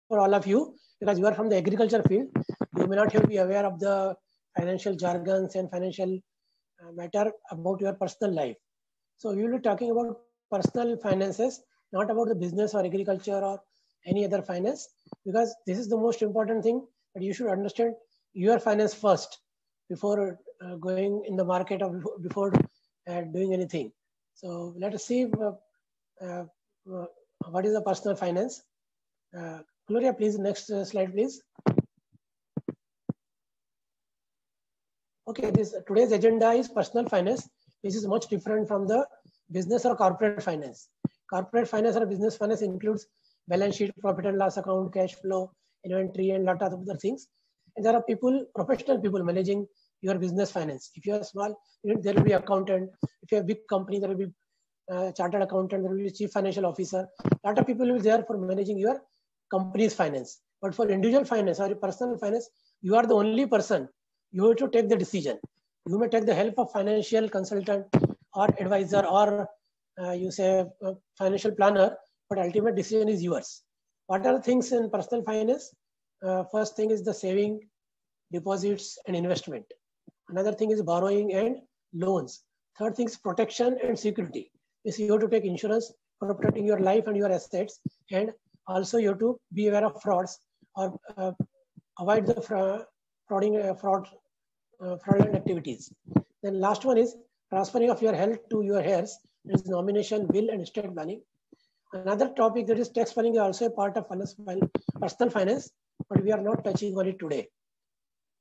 for all of you, because you are from the agriculture field. You may not be aware of the financial jargons and financial matter about your personal life. So we will be talking about personal finances, not about the business or agriculture or any other finance, because this is the most important thing, that you should understand your finance first before going in the market or before doing anything. So let us see what is the personal finance. Gloria, please, next slide, please. Okay, today's agenda is personal finance. This is much different from the business or corporate finance. Corporate finance or business finance includes balance sheet, profit and loss account, cash flow, inventory, and lot of other things. And there are people, professional people, managing your business finance. If you are small, there will be accountant. If you have a big company, there will be chartered accountant, there will be chief financial officer. A lot of people will be there for managing your company's finance. But for individual finance or personal finance, you are the only person. You have to take the decision. You may take the help of financial consultant or advisor or you say financial planner, but ultimate decision is yours. What are the things in personal finance? First thing is the saving, deposits, and investment. Another thing is borrowing and loans. Third thing is protection and security. Is you have to take insurance for protecting your life and your assets, and also you have to be aware of frauds or avoid the fraudulent activities. Then last one is transferring of your health to your heirs. There is nomination, will, and estate planning. Another topic, that is tax planning, is also a part of personal finance, but we are not touching on it today.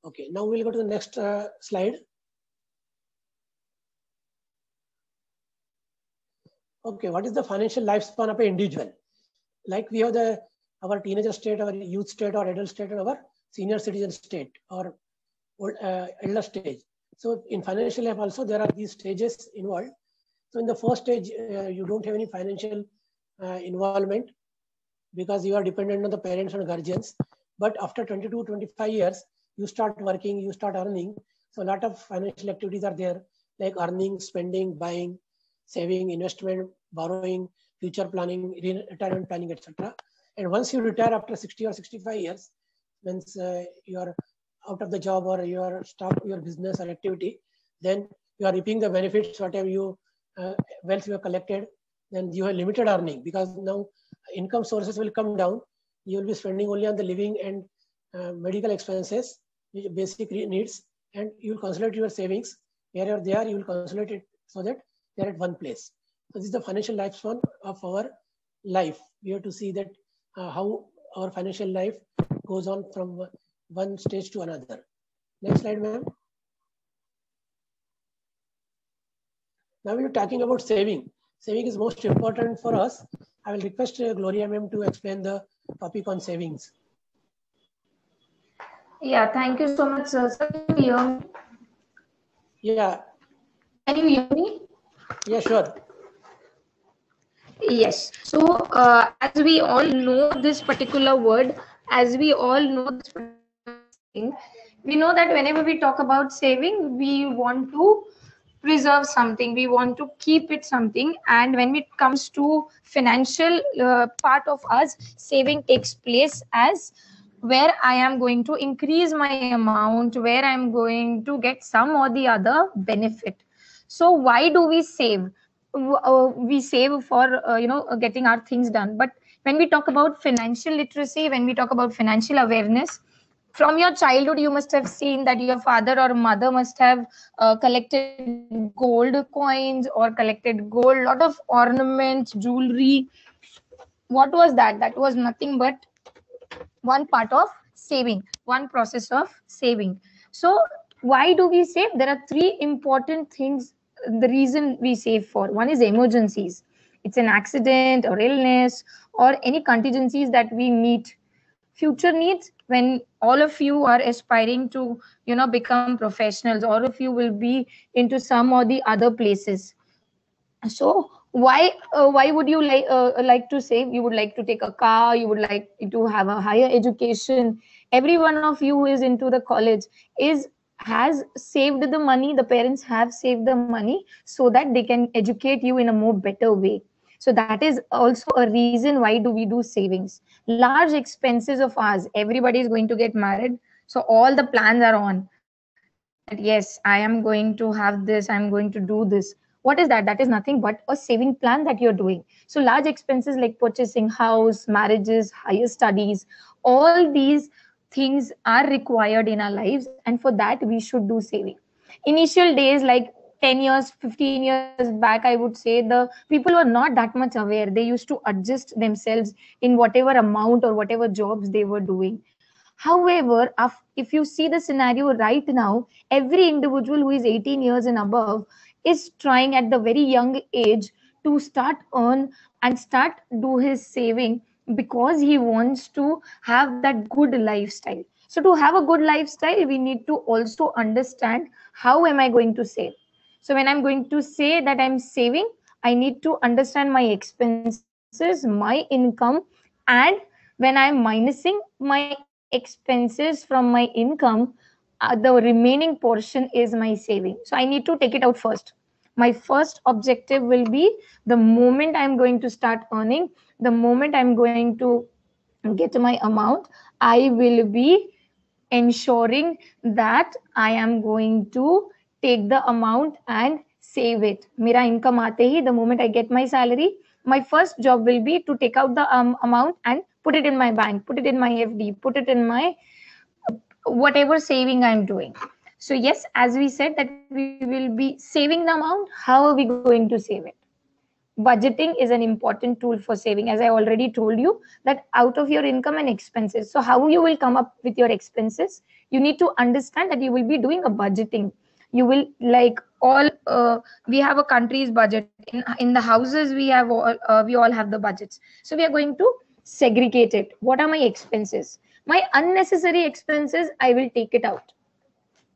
Okay, now we'll go to the next slide. Okay, what is the financial lifespan of an individual? Like we have our teenager state, our youth state, or adult state, and our senior citizen state, or elder stage. So in financial life also, there are these stages involved. So in the first stage, you don't have any financial involvement because you are dependent on the parents and guardians. But after 22, 25 years, you start working, you start earning. So a lot of financial activities are there, like earning, spending, buying, saving, investment, borrowing, future planning, retirement planning, etc. And once you retire after 60 or 65 years, once you are out of the job or you are stopped your business or activity, then you are reaping the benefits, whatever you wealth you have collected. Then you have limited earning because now income sources will come down. You will be spending only on the living and medical expenses, basic needs, and you will consolidate your savings. Wherever they are, you will consolidate it so that they are at one place. So this is the financial lifespan of our life. We have to see that how our financial life goes on from one stage to another. Next slide, ma'am. Now we are talking about saving. Saving is most important for us. I will request Gloria ma'am to explain the topic on savings. Yeah, thank you so much, sir. Sir, can you hear me? Yeah. Can you hear me? Yeah, sure. Yes. So, as we all know this particular word, as we all know this particular thing, we know that whenever we talk about saving, we want to preserve something, we want to keep it something. And when it comes to financial part of us, saving takes place as where I am going to increase my amount, where I am going to get some or the other benefit. So why do we save? We save for getting our things done. But when we talk about financial literacy, when we talk about financial awareness, from your childhood you must have seen that your father or mother must have collected gold coins or collected gold, lot of ornaments, jewelry. What was that? That was nothing but one part of saving, one process of saving. So why do we save? There are three important things. The reason we save for: one is emergencies. It's an accident or illness or any contingencies that we meet. Future needs, when all of you are aspiring to become professionals, all of you will be into some or the other places. So why would you like to save? You would like to take a car, you would like to have a higher education. Every one of you who is into the college has saved the money. The parents have saved the money so that they can educate you in a more better way. So that is also a reason why do we do savings. Large expenses of ours, everybody is going to get married, so all the plans are on that yes, I am going to have this, I'm going to do this. What is that? That is nothing but a saving plan that you're doing. So large expenses like purchasing house, marriages, higher studies, all these things are required in our lives, and for that we should do saving. Initial days, like 10 years, 15 years back, I would say the people were not that much aware. They used to adjust themselves in whatever amount or whatever jobs they were doing. However, if you see the scenario right now, every individual who is 18 years and above is trying at the very young age to start earn and start do his saving, because he wants to have that good lifestyle. So to have a good lifestyle, we need to also understand how am I going to save. So when I'm going to say that I'm saving, I need to understand my expenses, my income, and when I'm minusing my expenses from my income, the remaining portion is my saving. So I need to take it out first. My first objective will be, the moment I'm going to start earning, the moment I'm going to get my amount, I will be ensuring that I am going to take the amount and save it. Mera income aate hi, the moment I get my salary, my first job will be to take out the amount and put it in my bank, put it in my FD, put it in my whatever saving I'm doing. So yes, as we said that we will be saving the amount, how are we going to save it? Budgeting is an important tool for saving, as I already told you, that out of your income and expenses. So how you will come up with your expenses, you need to understand that you will be doing a budgeting. You will, like, all we have a country's budget. In the houses we have all, we all have the budgets. So we are going to segregate it. What are my expenses? My unnecessary expenses, I will take it out.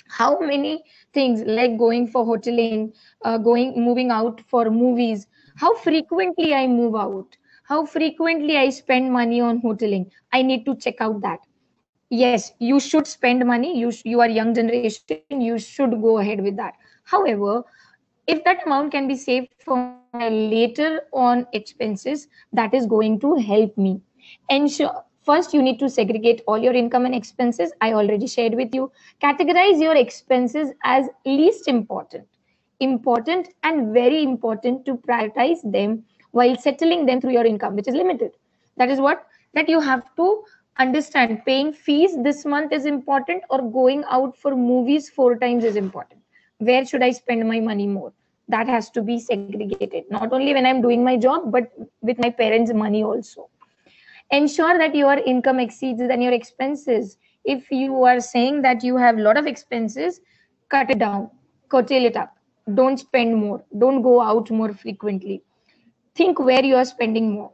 How many things, like going for hoteling, moving out for movies, how frequently I move out, how frequently I spend money on hoteling, I need to check out that. Yes, you should spend money, you are young generation, you should go ahead with that. However, if that amount can be saved for my later on expenses, that is going to help me. Ensure, first you need to segregate all your income and expenses. I already shared with you. Categorize your expenses as least important, important and very important, to prioritize them while settling them through your income, which is limited. That is what, that you have to understand. Paying fees this month is important, or going out for movies 4 times is important. Where should I spend my money more? That has to be segregated, not only when I'm doing my job, but with my parents' money also. Ensure that your income exceeds than your expenses. If you are saying that you have a lot of expenses, cut it down, curtail it up. Don't spend more, don't go out more frequently. Think where you are spending more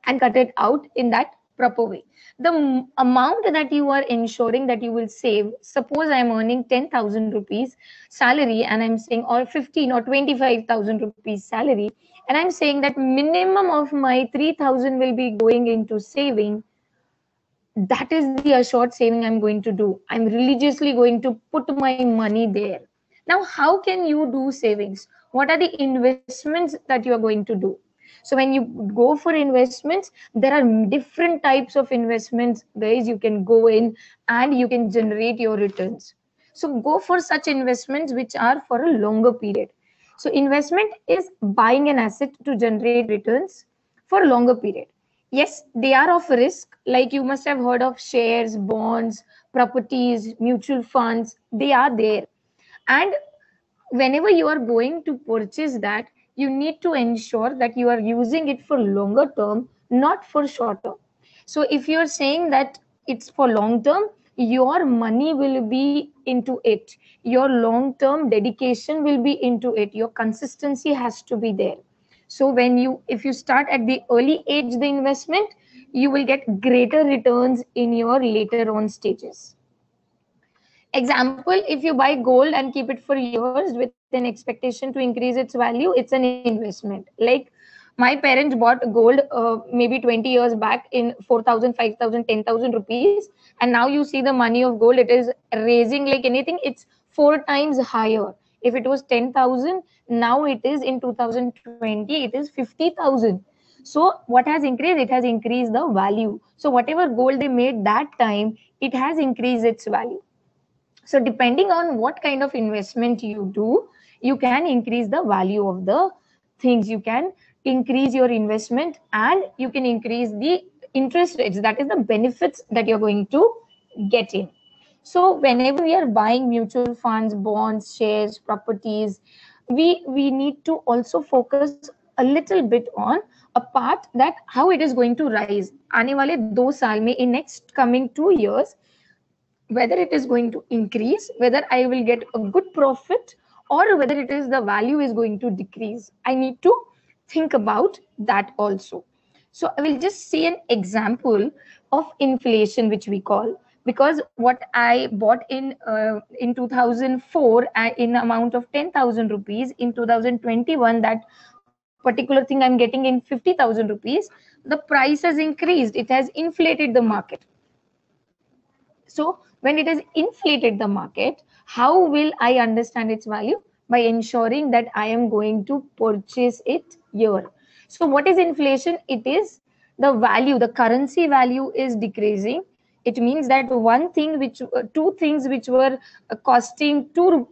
and cut it out in that proper way. The amount that you are ensuring that you will save, suppose I am earning 10,000 rupees salary, and I'm saying, or 15 or 25,000 rupees salary, and I'm saying that minimum of my 3,000 will be going into saving. That is the assured saving I'm going to do. I'm religiously going to put my money there. Now, how can you do savings? What are the investments that you are going to do? So when you go for investments, there are different types of investments, guys. You can go in and you can generate your returns. So go for such investments which are for a longer period. So investment is buying an asset to generate returns for a longer period. Yes, they are of risk. Like, you must have heard of shares, bonds, properties, mutual funds. They are there. And whenever you are going to purchase that, you need to ensure that you are using it for longer term, not for shorter. So if you're saying that it's for long term, your money will be into it. Your long term dedication will be into it. Your consistency has to be there. So if you start at the early age the investment, you will get greater returns in your later on stages. Example, if you buy gold and keep it for years with an expectation to increase its value, it's an investment. Like, my parents bought gold maybe 20 years back in 4,000, 5,000, 10,000 rupees, and now you see the money of gold, it is raising like anything. It's 4 times higher. If it was 10,000, now it is, in 2020 it is 50,000. So what has increased? It has increased the value. So whatever gold they made that time, it has increased its value. So depending on what kind of investment you do, you can increase the value of the things. You can increase your investment and you can increase the interest rates. That is the benefits that you're going to get in. So whenever we are buying mutual funds, bonds, shares, properties, we need to also focus a little bit on a part that how it is going to rise. आने वाले 2 साल में, in next coming 2 years, whether it is going to increase, whether I will get a good profit, or whether it is the value is going to decrease. I need to think about that also. So I will just see an example of inflation, which we call, because what I bought in 2004 in amount of 10,000 rupees, in 2021 that particular thing I'm getting in 50,000 rupees, the price has increased, it has inflated the market. So when it has inflated the market, how will I understand its value? By ensuring that I am going to purchase it here. So what is inflation? It is the value, the currency value is decreasing. It means that two things which were costing 4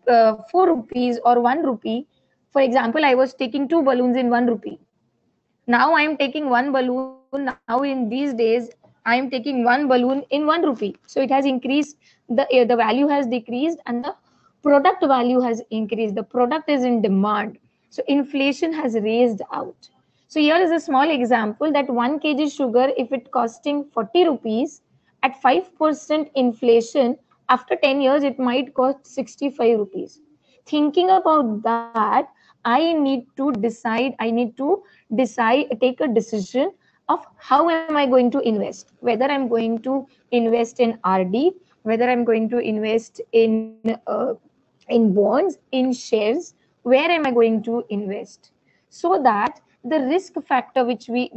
rupees or 1 rupee. For example, I was taking 2 balloons in 1 rupee. Now I am taking 1 balloon. Now in these days, I am taking 1 balloon in 1 rupee. So it has increased, the value has decreased and the product value has increased. The product is in demand. So inflation has raised out. So here is a small example that 1 kg sugar, if it costing 40 rupees, at 5% inflation, after 10 years, it might cost 65 rupees. Thinking about that, I need to take a decision of how am I going to invest, whether I'm going to invest in RD, whether I'm going to invest in bonds, in shares, where am I going to invest, so that the risk factor which we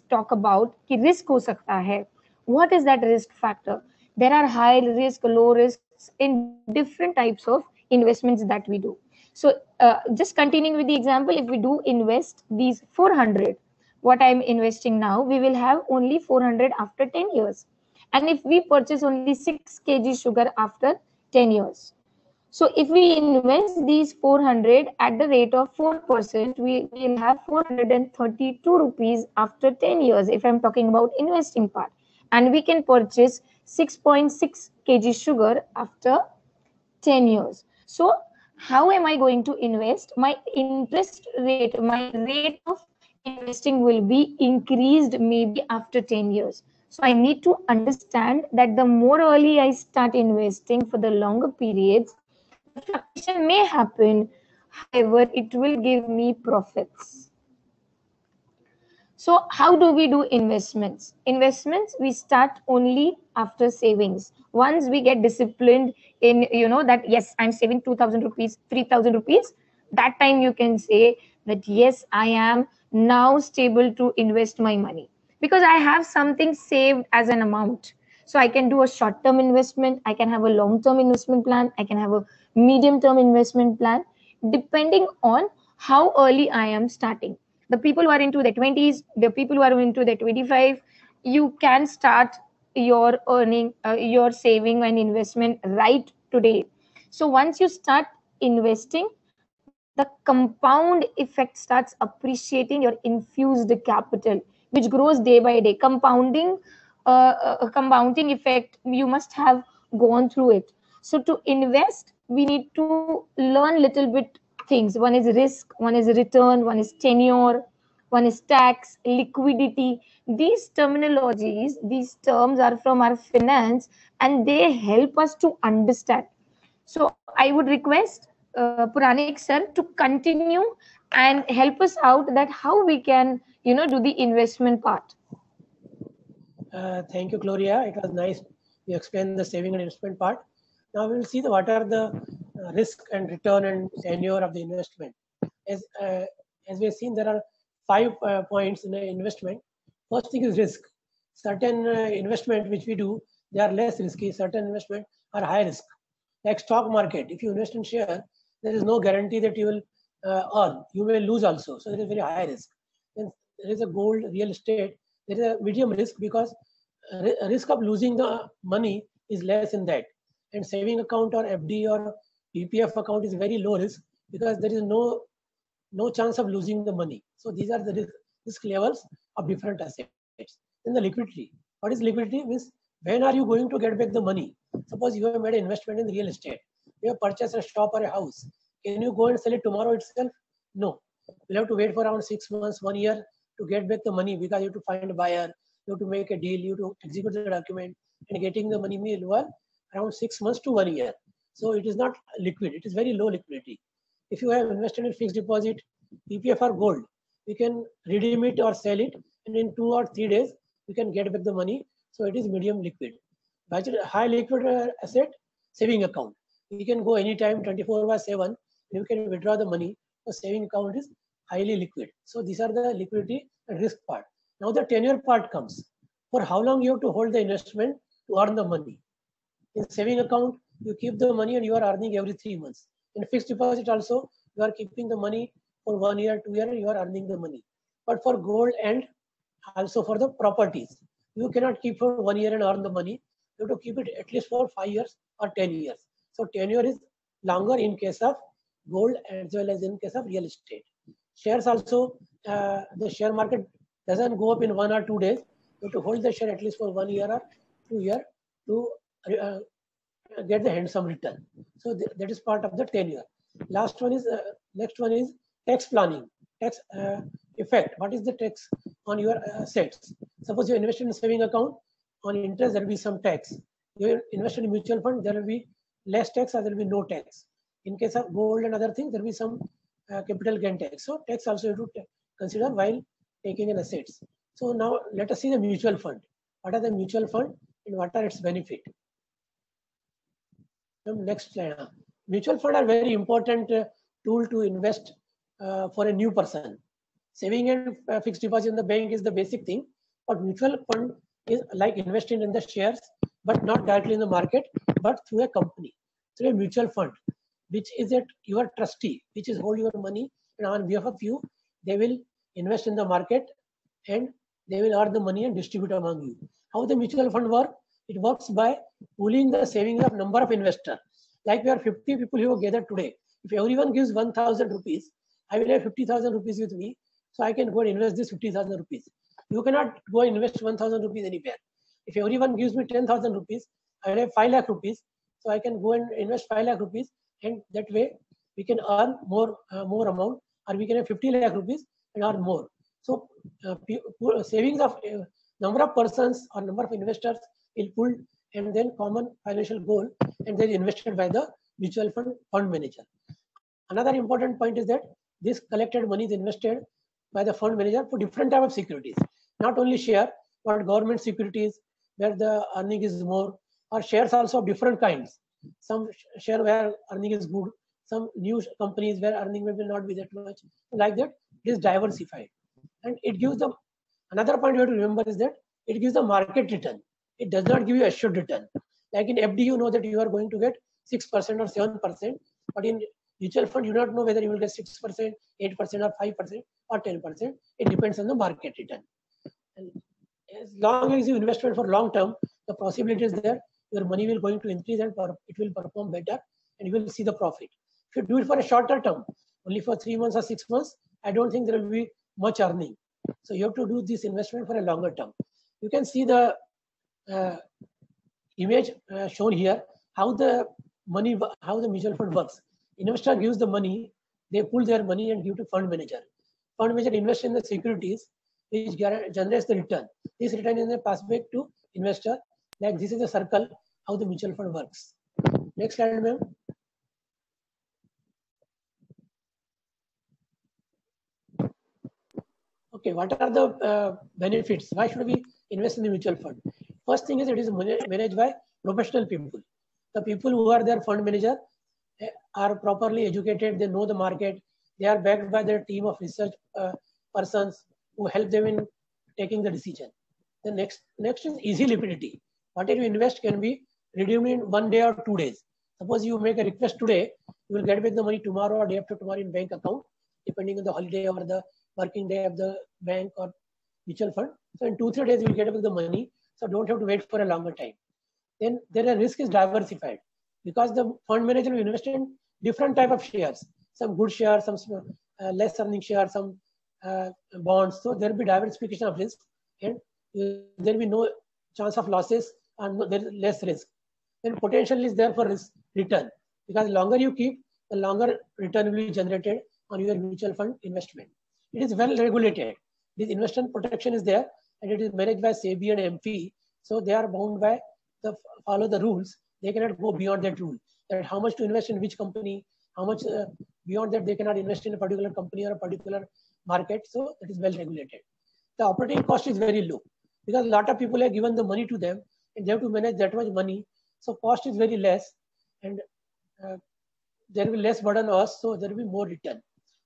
talk about कि risk हो सकता है. What is that risk factor? There are high risk, low risks in different types of investments that we do. So just continuing with the example, if we do invest these 400, what I'm investing now, we will have only 400 after 10 years. And if we purchase only 6 kg sugar after 10 years. So if we invest these 400 at the rate of 4%, we will have 432 rupees after 10 years, if I'm talking about investing part. And we can purchase 6.6 kg sugar after 10 years. So how am I going to invest? My interest rate, my rate of investing will be increased maybe after 10 years. So I need to understand that the more early I start investing for the longer periods, the fluctuation may happen, however, it will give me profits. So how do we do investments? Investments, we start only after savings. Once we get disciplined in, that yes, I'm saving 2,000 rupees, 3,000 rupees, that time you can say that yes, I am now stable to invest my money, because I have something saved as an amount. So I can do a short-term investment, I can have a long-term investment plan, I can have a medium-term investment plan, depending on how early I am starting. The people who are into their 20s, the people who are into their 25, you can start your earning, your saving and investment right today. So once you start investing, the compound effect starts appreciating your infused capital, which grows day by day. Compounding, a compounding effect, you must have gone through it. So to invest, we need to learn little bit things. One is risk, one is return, one is tenure, one is tax, liquidity. These terminologies, these terms are from our finance and they help us to understand. So I would request Puranik sir to continue and help us out that how we can, do the investment part. Thank you, Gloria. It was nice you explained the saving and investment part. Now we will see what are the risk and return and tenure of the investment. As we have seen, there are 5 points in the investment. First thing is risk. Certain investment which we do, they are less risky. Certain investment are high risk. Like stock market, if you invest in share, there is no guarantee that you will earn. You may lose also. So there is very high risk. Then there is a gold, real estate, there is a medium risk because risk of losing the money is less in that. And saving account or FD or PPF account is very low risk because there is no chance of losing the money. So these are the risk levels of different assets. Then the liquidity. What is liquidity? Means when are you going to get back the money? Suppose you have made an investment in real estate. You have purchased a shop or a house. Can you go and sell it tomorrow itself? No. You'll have to wait for around 6 months, 1 year to get back the money because you have to find a buyer, you have to make a deal, you have to execute the document, and getting the money will around 6 months to 1 year. So it is not liquid. It is very low liquidity. If you have invested in fixed deposit, PPF or gold, you can redeem it or sell it, and in 2 or 3 days, you can get back the money. So it is medium liquid. High liquid asset, saving account. You can go anytime 24/7, you can withdraw the money. The saving account is highly liquid. So these are the liquidity and risk part. Now the tenure part comes. For how long you have to hold the investment to earn the money. In saving account, you keep the money and you are earning every 3 months. In fixed deposit also, you are keeping the money for 1 year, 2 years, you are earning the money. But for gold and also for the properties, you cannot keep for 1 year and earn the money. You have to keep it at least for 5 years or 10 years. So tenure is longer in case of gold as well as in case of real estate. Shares also, the share market doesn't go up in 1 or 2 days. You have to hold the share at least for 1 year or 2 years to get the handsome return. So that is part of the tenure. Next one is tax planning, tax effect. What is the tax on your assets? Suppose you invested in a saving account, on interest there will be some tax. You invested in mutual fund, there will be less tax or there will be no tax. In case of gold and other things, there will be some capital gain tax. So tax also you have to consider while taking an assets. So now let us see the mutual fund. What are the mutual fund and what are its benefit? Next slide. Mutual fund are very important tool to invest for a new person. Saving and fixed deposit in the bank is the basic thing, but mutual fund is like investing in the shares, but not directly in the market, but through a company, through a mutual fund, which is at your trustee, which is hold your money, and on behalf of you, they will invest in the market and they will earn the money and distribute among you. How the mutual fund work? It works by pooling the savings of number of investors. Like we are 50 people who are gathered today. If everyone gives 1,000 rupees, I will have 50,000 rupees with me. So I can go and invest this 50,000 rupees. You cannot go and invest 1,000 rupees anywhere. If everyone gives me 10,000 rupees, I will have 5 lakh rupees. So I can go and invest 5 lakh rupees. And that way we can earn more amount, or we can have 50 lakh rupees and earn more. So savings of number of persons or number of investors will pool, and then common financial goal, and then invested by the mutual fund manager. Another important point is that this collected money is invested by the fund manager for different type of securities, not only share, but government securities where the earning is more, or shares also of different kinds. Some share where earning is good, some new companies where earning will not be that much. Like that, it is diversified. And it gives them, another point you have to remember is that it gives the market return. It does not give you assured return. Like in FD, you know that you are going to get 6% or 7%, but in mutual fund, you do not know whether you will get 6%, 8% or 5% or 10%. It depends on the market return. And as long as you invest for long term, the possibility is there, your money will going to increase and it will perform better and you will see the profit. If you do it for a shorter term, only for 3 months or 6 months, I don't think there will be much earning. So you have to do this investment for a longer term. You can see the image shown here, how the mutual fund works. Investor gives the money, they pull their money and give to fund manager. Fund manager invests in the securities which generates the return. This return is passed back to investor. Like this is a circle, how the mutual fund works. Next slide, ma'am. Okay, what are the benefits? Why should we invest in the mutual fund? First thing is it is managed by professional people. The people who are their fund manager are properly educated. They know the market. They are backed by their team of research persons who help them in taking the decision. The next is easy liquidity. Whatever you invest can be redeemed in 1 day or 2 days. Suppose you make a request today, you will get back the money tomorrow or day after tomorrow in bank account, depending on the holiday or the working day of the bank or mutual fund. So in 2-3 days, you'll get the money. So don't have to wait for a longer time. Then their risk is diversified because the fund manager will invest in different type of shares, some good shares, some less earning shares, some bonds. So there will be diversification of risk, and there will be no chance of losses, and there is less risk. Then potential is there for risk return, because the longer you keep, the longer return will be generated on your mutual fund investment. It is well regulated. This investment protection is there, and it is managed by SEBI and MF. So they are bound by follow the rules. They cannot go beyond that rule. That how much to invest in which company, how much beyond that they cannot invest in a particular company or a particular market. So it is well regulated. The operating cost is very low because a lot of people have given the money to them and they have to manage that much money. So cost is very less, and there will be less burden on us. So there will be more return.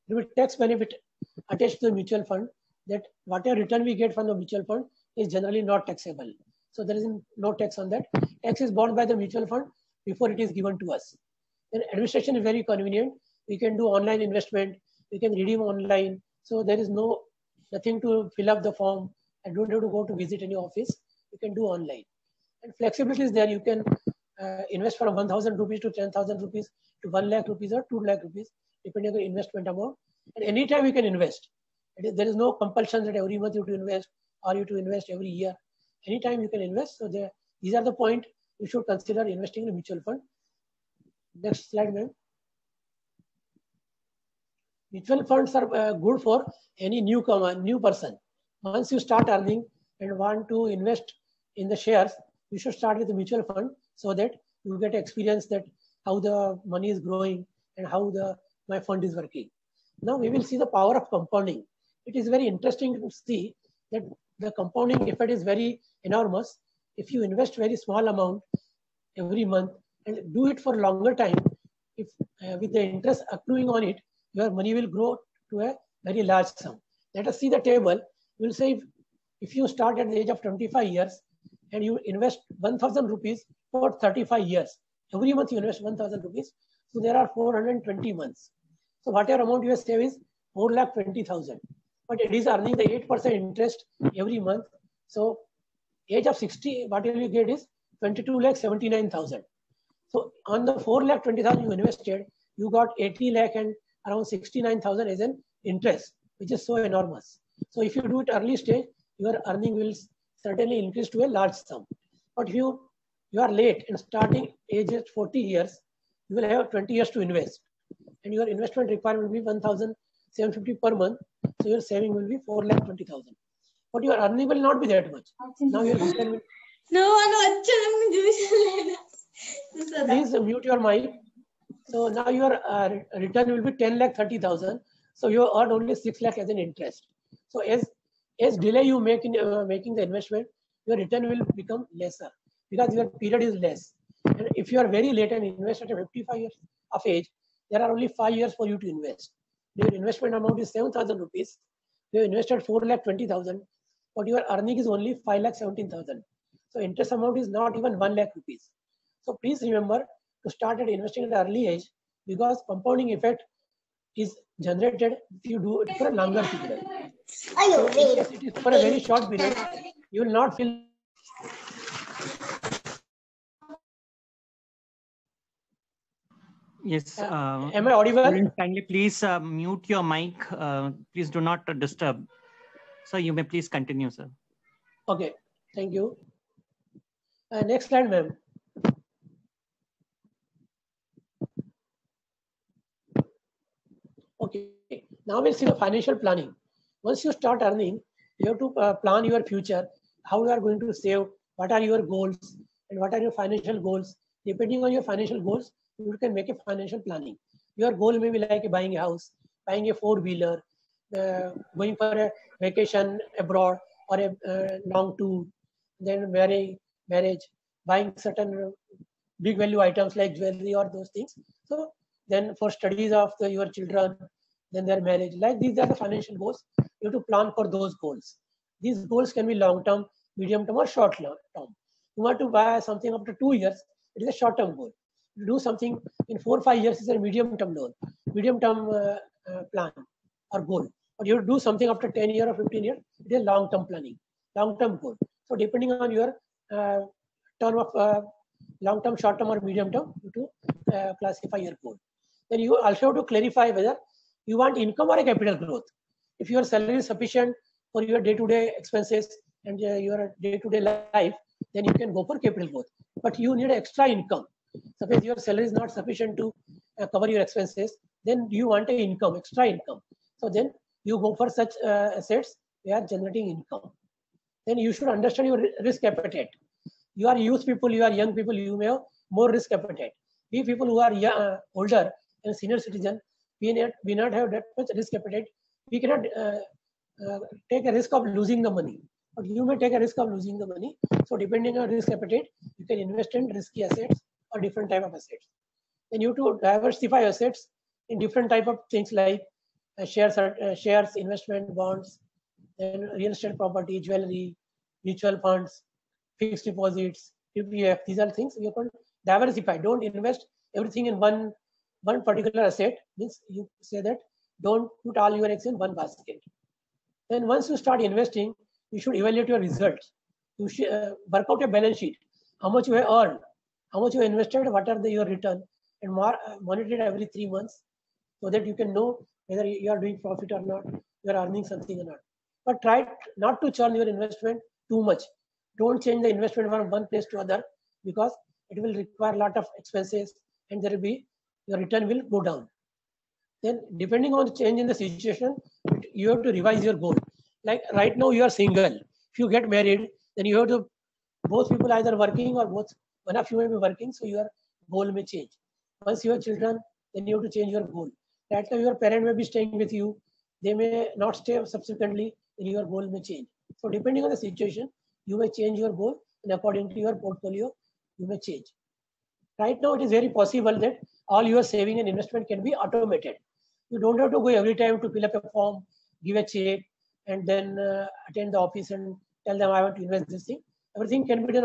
There will be tax benefit attached to the mutual fund, that whatever return we get from the mutual fund is generally not taxable. So there is no tax on that. Tax is borne by the mutual fund before it is given to us. Then administration is very convenient. We can do online investment. We can redeem online. So there is nothing to fill up the form. I don't have to go to visit any office. You can do online. And flexibility is there. You can invest from 1,000 rupees to 10,000 rupees to 1 lakh rupees or 2 lakh rupees, depending on the investment amount. And anytime you can invest. There is no compulsion that every month you have to invest or you have to invest every year. Anytime you can invest. So these are the points you should consider investing in a mutual fund. Next slide, ma'am. Mutual funds are good for any newcomer, new person. Once you start earning and want to invest in the shares, you should start with the mutual fund so that you get experience that how the money is growing and how my fund is working. Now we will see the power of compounding. It is very interesting to see that the compounding effect is very enormous. If you invest very small amount every month and do it for longer time, if with the interest accruing on it, your money will grow to a very large sum. Let us see the table. We will say if you start at the age of 25 years and you invest 1,000 rupees for 35 years, every month you invest 1,000 rupees. So there are 420 months. So whatever amount you save is 4,20,000. But it is earning the 8% interest every month. So age of 60, what you get is 22,79,000. So on the 4,20,000 you invested, you got 80 lakh and around 69,000 as an interest, which is so enormous. So if you do it early stage, your earning will certainly increase to a large sum. But if you are late and starting age at 40 years, you will have 20 years to invest. And your investment requirement will be 1,750 per month. So your saving will be 4,20,000. But your earning will not be that much. Now your return will... Please mute your mic. So now your return will be 10,30,000. So you earn only 6 lakh as an interest. So as delay you make in making the investment, your return will become lesser because your period is less. And if you are very late and invest at 55 years of age, there are only 5 years for you to invest. Your investment amount is 7,000 rupees. You have invested 4,20,000, but your earning is only 5,17,000. So interest amount is not even 1 lakh rupees. So please remember to start at investing at an early age, because compounding effect is generated if you do it for a longer period. So if it is for a very short period, you will not feel. Yes. Am I audible? Kindly please mute your mic. Please do not disturb. So you may please continue, sir. Okay. Thank you. Next slide, ma'am. Okay. Now we'll see the financial planning. Once you start earning, you have to plan your future, how you are going to save, what are your goals, and what are your financial goals. Depending on your financial goals, you can make a financial planning. Your goal may be like buying a house, buying a 4-wheeler, going for a vacation abroad or a long tour, then marriage, buying certain big value items like jewelry or those things. So then for studies of your children, then their marriage, like these are the financial goals. You have to plan for those goals. These goals can be long-term, medium-term or short-term. You want to buy something after 2 years, it is a short-term goal. You do something in 4 or 5 years is a medium-term goal, medium-term plan or goal. or you do something after 10 years or 15 years. It is long-term planning, long-term goal. So depending on your term of long-term, short-term, or medium-term, you to classify your goal. Then you also have to clarify whether you want income or a capital growth. If your salary is sufficient for your day-to-day expenses and your day-to-day life, then you can go for capital growth. But you need extra income. Suppose your salary is not sufficient to cover your expenses, then you want an income, extra income. So then you go for such assets that are generating income. Then you should understand your risk appetite. You are youth people, you are young people, you may have more risk appetite. We people who are young, older and senior citizen, we not have that much risk appetite. We cannot take a risk of losing the money, but you may take a risk of losing the money. So depending on risk appetite, you can invest in risky assets or different type of assets. Then you to diversify assets in different type of things like shares, investment, bonds, then real estate property, jewelry, mutual funds, fixed deposits, PPF. These are things you can diversify. Don't invest everything in one particular asset. Means you say that don't put all your eggs in one basket. Then once you start investing, you should evaluate your results. You should work out a balance sheet. How much you have earned, how much you have invested, what are your return, and monitor it every 3 months so that you can know whether you are doing profit or not, you are earning something or not. But try not to churn your investment too much. Don't change the investment from one place to other because it will require a lot of expenses and there will be your return will go down. Then depending on the change in the situation, you have to revise your goal. Like right now you are single. If you get married, then you have to, both people either working or both, one of you may be working, so your goal may change. Once you have children, then you have to change your goal. Right now your parent may be staying with you. They may not stay subsequently, then your goal may change. So depending on the situation, you may change your goal and according to your portfolio, you may change. Right now, it is very possible that all your saving and investment can be automated. You don't have to go every time to fill up a form, give a check, and then attend the office and tell them I want to invest this thing. Everything can be done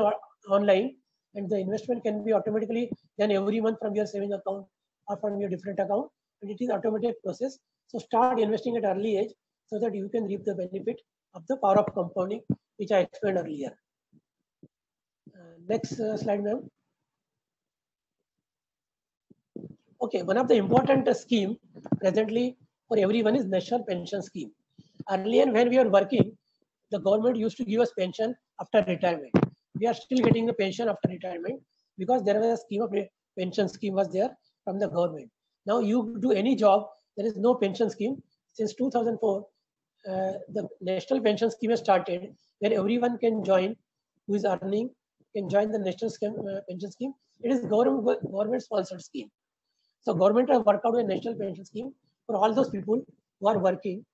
online, and the investment can be automatically done every month from your saving account or from your different account. And it is automatic process. So start investing at early age so that you can reap the benefit of the power of compounding, which I explained earlier. Next slide, ma'am. Okay, one of the important scheme presently for everyone is National Pension Scheme. Earlier, when we were working, the government used to give us pension after retirement. We are still getting the pension after retirement because there was a scheme of pension scheme was there from the government. Now you do any job, there is no pension scheme. Since 2004, the National Pension Scheme has started where everyone can join who is earning, can join the National Pension Scheme. It is government sponsored scheme. So government has worked out a National Pension Scheme for all those people who are working.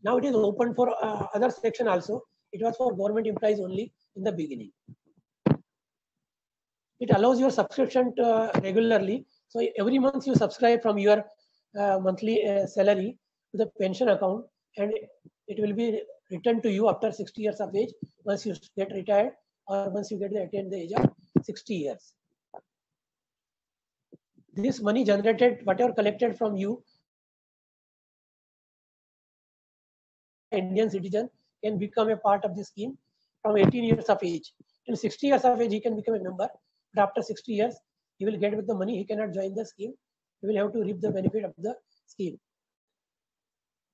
Now it is open for other section also. It was for government employees only in the beginning. It allows your subscription regularly. So every month you subscribe from your monthly salary to the pension account, and it will be returned to you after 60 years of age once you get retired or once you attain the age of 60 years. This money generated, whatever collected from you, Indian citizen can become a part of the scheme from 18 years of age. Till 60 years of age, he can become a member. But after 60 years, he will get with the money. He cannot join the scheme. He will have to reap the benefit of the scheme.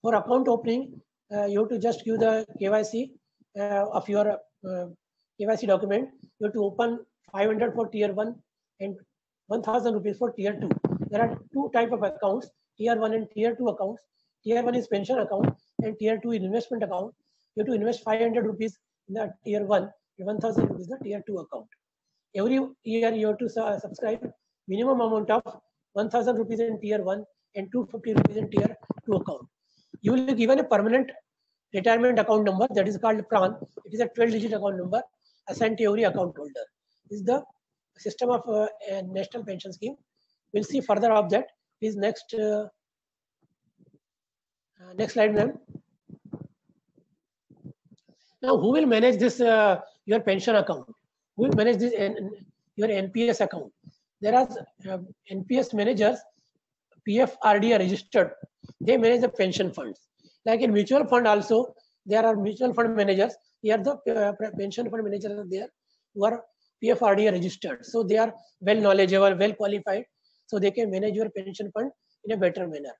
For account opening, you have to just give the KYC of your KYC document. You have to open 500 for tier 1 and 1,000 rupees for tier 2. There are two types of accounts, tier 1 and tier 2 accounts. Tier 1 is pension account and tier 2 is investment account. You have to invest 500 rupees in the tier 1 and 1,000 rupees in the tier 2 account. Every year you have to subscribe minimum amount of 1,000 rupees in tier 1 and 250 rupees in tier 2 account. You will be given a permanent retirement account number that is called PRAN. It is a 12-digit account number assigned to every account holder. This is the system of a national pension scheme. We'll see further of that. Please next slide, ma'am. Now, who will manage this your pension account? Who will manage this your NPS account? There are NPS managers, PFRD are registered. They manage the pension funds. Like in mutual fund also, there are mutual fund managers. Here the pension fund managers are there who are PFRDA registered. So they are well knowledgeable, well qualified. So they can manage your pension fund in a better manner.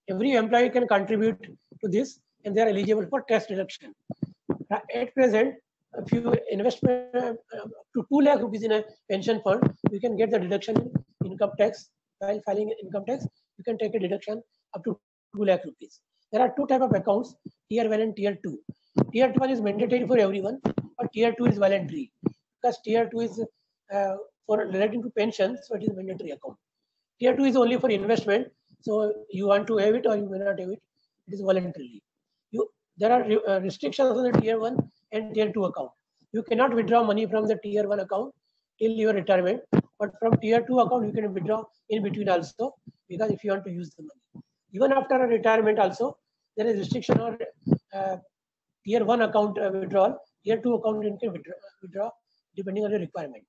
Every employee can contribute to this and they are eligible for tax deduction. At present, if you invest to 2 lakh rupees in a pension fund, you can get the deduction in income tax. While filing income tax, you can take a deduction up to 2 lakh rupees. There are two types of accounts, tier 1 and tier 2. Tier 1 is mandatory for everyone, but tier 2 is voluntary. Because tier 2 is for relating to pension, so it is mandatory account. Tier 2 is only for investment, so you want to have it or you may not have it. It is voluntarily. There are restrictions on the tier 1 and tier 2 account. You cannot withdraw money from the tier 1 account till your retirement, but from tier 2 account you can withdraw in between also, because if you want to use the money. Even after a retirement also, there is restriction on tier 1 account withdrawal. Tier 2 account you can withdraw depending on the requirement.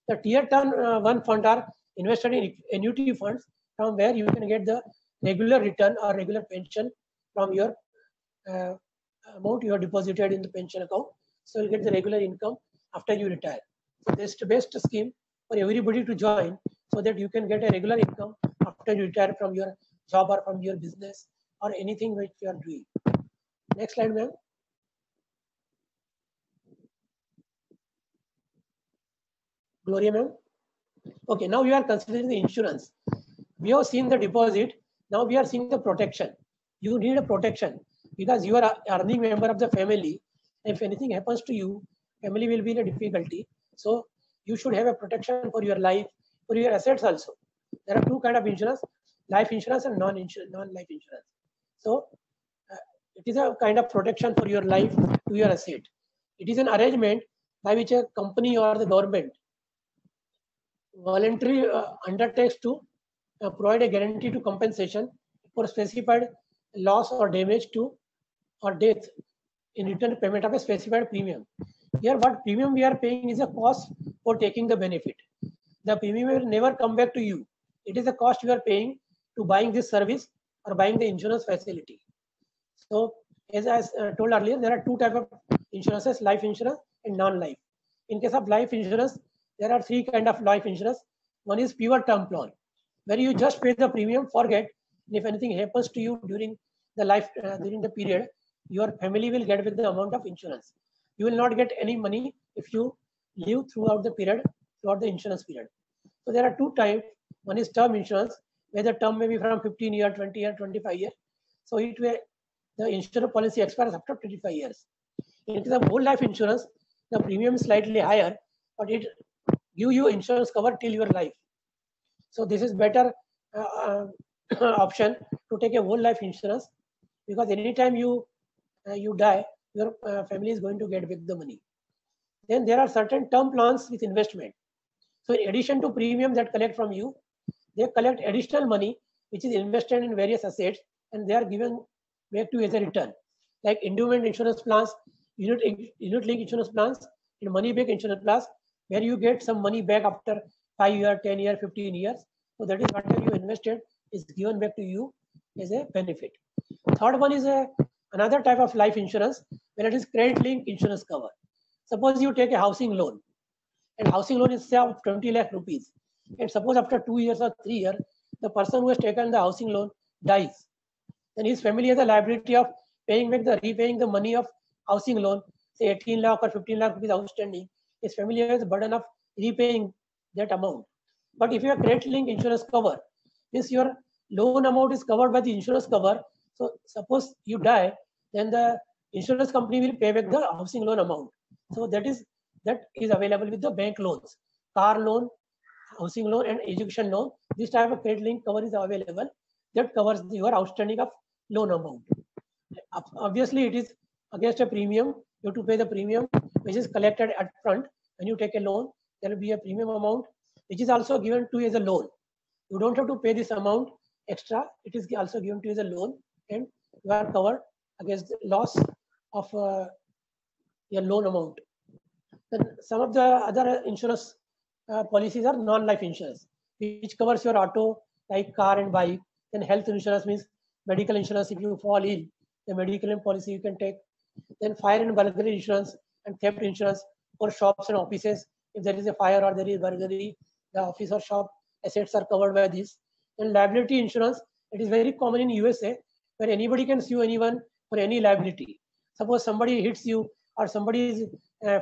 The tier 1 fund are invested in annuity funds, from where you can get the regular return or regular pension from your amount you have deposited in the pension account. So you get the regular income after you retire. So this is the best scheme for everybody to join, so that you can get a regular income after you retire from your job or from your business or anything which you are doing. Next slide, ma'am. Gloria, ma'am. Okay, now we are considering the insurance. We have seen the deposit. Now we are seeing the protection. You need a protection because you are an earning member of the family. If anything happens to you, family will be in a difficulty. So you should have a protection for your life, for your assets also. There are two kinds of insurance: life insurance and non-life insurance. So it is a kind of protection for your life to your asset. It is an arrangement by which a company or the government voluntarily undertakes to provide a guarantee to compensation for specified loss or damage to or death in return payment of a specified premium. Here what premium we are paying is a cost for taking the benefit. The premium will never come back to you. It is a cost you are paying to buying this service or buying the insurance facility. So as I told earlier, there are two types of insurances: life insurance and non-life. In case of life insurance, there are three kinds of life insurance. One is pure term plan, where you just pay the premium, forget, and if anything happens to you during the life during the period, your family will get with the amount of insurance. You will not get any money if you live throughout the period, throughout the insurance period. So there are two types. One is term insurance, where the term may be from 15 years, 20 years, 25 years. So it will, the insurance policy expires after 25 years. In case of whole life insurance, the premium is slightly higher, but it gives you insurance cover till your life. So this is better option to take a whole life insurance, because anytime you die, your family is going to get with the money. Then there are certain term plans with investment. So in addition to premium that collect from you, they collect additional money which is invested in various assets, and they are given back to you as a return. Like endowment insurance plans, unit link insurance plans, and money back insurance plans, where you get some money back after 5 years, 10 years, 15 years. So that is whatever you invested is given back to you as a benefit. Third one is another type of life insurance, where it is credit link insurance cover. Suppose you take a housing loan, and housing loan is say of 20 lakh rupees. And suppose after 2 years or 3 years, the person who has taken the housing loan dies. Then his family has a liability of repaying the money of housing loan, say 18 lakh or 15 lakh rupees outstanding. His family has a burden of repaying that amount. But if you have credit link insurance cover, means your loan amount is covered by the insurance cover. So suppose you die, then the insurance company will pay back the housing loan amount. So that is available with the bank loans, car loan, housing loan, and education loan. This type of credit link cover is available that covers your outstanding of loan amount. Obviously, it is against a premium. You have to pay the premium which is collected at front. When you take a loan, there will be a premium amount which is also given to you as a loan. You don't have to pay this amount extra. It is also given to you as a loan, and you are covered against the loss of your loan amount. Then some of the other insurance policies are non-life insurance, which covers your auto, like car and bike. Then health insurance means medical insurance. If you fall ill, a medical policy you can take. Then fire and burglary insurance and theft insurance for shops and offices. If there is a fire or there is burglary, the office or shop assets are covered by this. And liability insurance, it is very common in USA where anybody can sue anyone for any liability. Suppose somebody hits you or somebody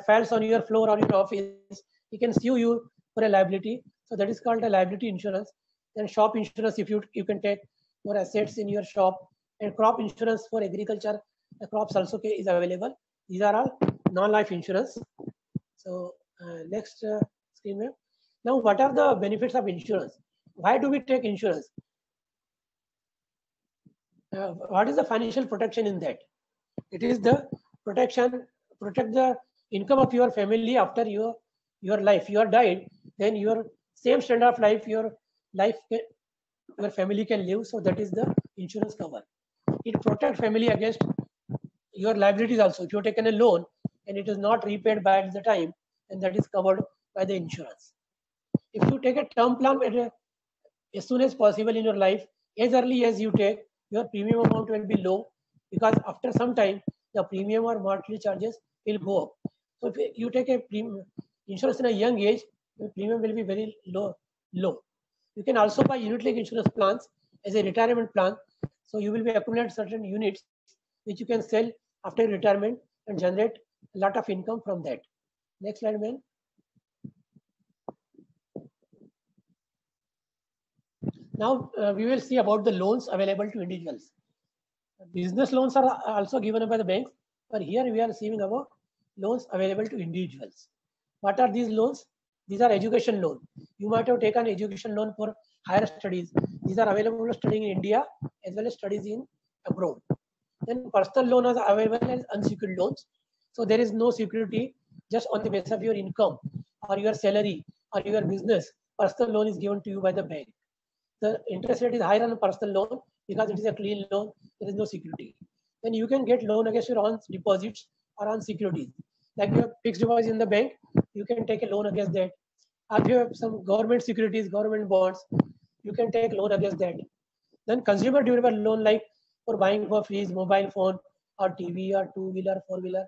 falls on your floor or your office, he can sue you for a liability. So that is called a liability insurance. Then shop insurance, if you can take for assets in your shop, and crop insurance for agriculture, the crops also is available. These are all non-life insurance. So next screen. Now, what are the benefits of insurance? Why do we take insurance? What is the financial protection in that? It is the protect the income of your family after your life. You are died, then your same standard of life, your family can live. So that is the insurance cover. It protects family against your liabilities also. If you have taken a loan and it is not repaid by the time, then that is covered by the insurance. If you take a term plan as soon as possible in your life, as early as you take, your premium amount will be low, because after some time the premium or monthly charges will go up. So if you take a insurance in a young age, the premium will be very low. You can also buy unit-linked insurance plans as a retirement plan. So you will be accumulating certain units which you can sell after retirement and generate a lot of income from that. Next slide, man. Now we will see about the loans available to individuals. Business loans are also given by the banks, but here we are seeing about loans available to individuals. What are these loans? These are education loans. You might have taken education loan for higher studies. These are available for studying in India as well as studies in abroad. Then personal loans are available as unsecured loans. So there is no security, just on the basis of your income or your salary or your business. Personal loan is given to you by the bank. The interest rate is higher on a personal loan because it is a clean loan. There is no security. Then you can get loan against your own deposits or on securities. Like you have fixed deposit in the bank, you can take a loan against that. Or if you have some government securities, government bonds, you can take loan against that. Then consumer durable loan, like for buying for fridge, mobile phone, or TV, or two-wheeler, four-wheeler.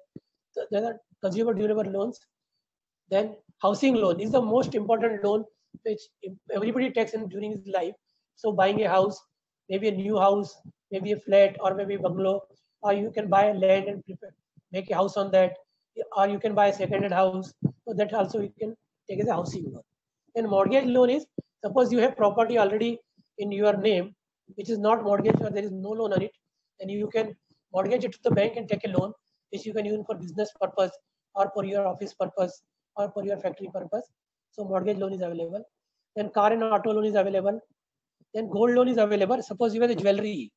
So there are consumer durable loans. Then housing loan is the most important loan which everybody takes in during his life. So buying a house, maybe a new house, maybe a flat, or maybe a bungalow, or you can buy a land and make a house on that, or you can buy a second-hand house. So that also you can take as a housing loan. And mortgage loan is, suppose you have property already in your name, which is not mortgage or there is no loan on it, then you can mortgage it to the bank and take a loan, which you can use for business purpose or for your office purpose or for your factory purpose. So mortgage loan is available. Then car and auto loan is available. Then gold loan is available. Suppose you have a jewelry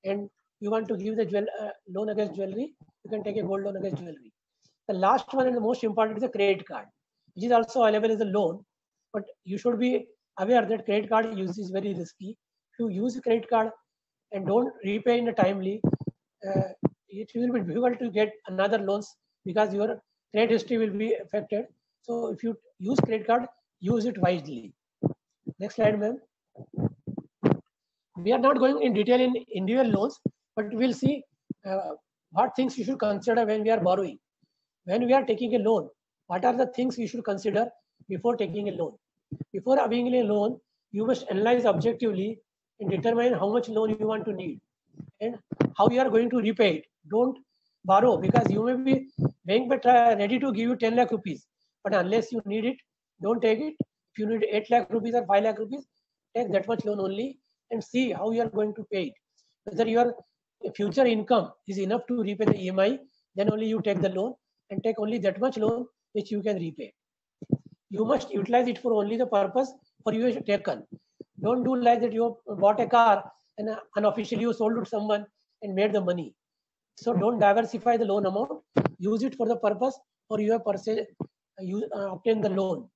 and you want to give the loan against jewelry, you can take a gold loan against jewelry. The last one and the most important is a credit card, which is also available as a loan. But you should be aware that credit card use is very risky. If you use a credit card and don't repay in a timely, it will be difficult to get another loans because your credit history will be affected. So if you use credit card, use it wisely. Next slide, ma'am. We are not going in detail in individual loans, but we'll see what things you should consider when we are borrowing. When we are taking a loan, what are the things you should consider before taking a loan? Before having a loan, you must analyze objectively and determine how much loan you want to need and how you are going to repay it. Don't borrow because you may be bank ready to give you 10 lakh rupees, but unless you need it, don't take it. If you need 8 lakh rupees or 5 lakh rupees, take that much loan only and see how you are going to pay it. Whether your future income is enough to repay the EMI, then only you take the loan and take only that much loan which you can repay. You must utilize it for only the purpose for you have taken. Don't do like that you bought a car and unofficially you sold it to someone and made the money. So don't diversify the loan amount. Use it for the purpose for you have obtain the loan.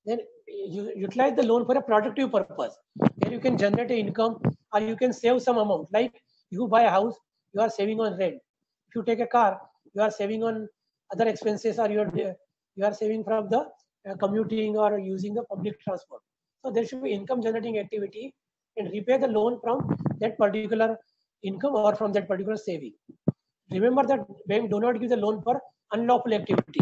Then you utilize the loan for a productive purpose. Where you can generate an income or you can save some amount. Like you buy a house, you are saving on rent. If you take a car, you are saving on other expenses or you are saving from the commuting or using the public transport. So there should be income generating activity and repay the loan from that particular income or from that particular saving. Remember that bank do not give the loan for unlawful activity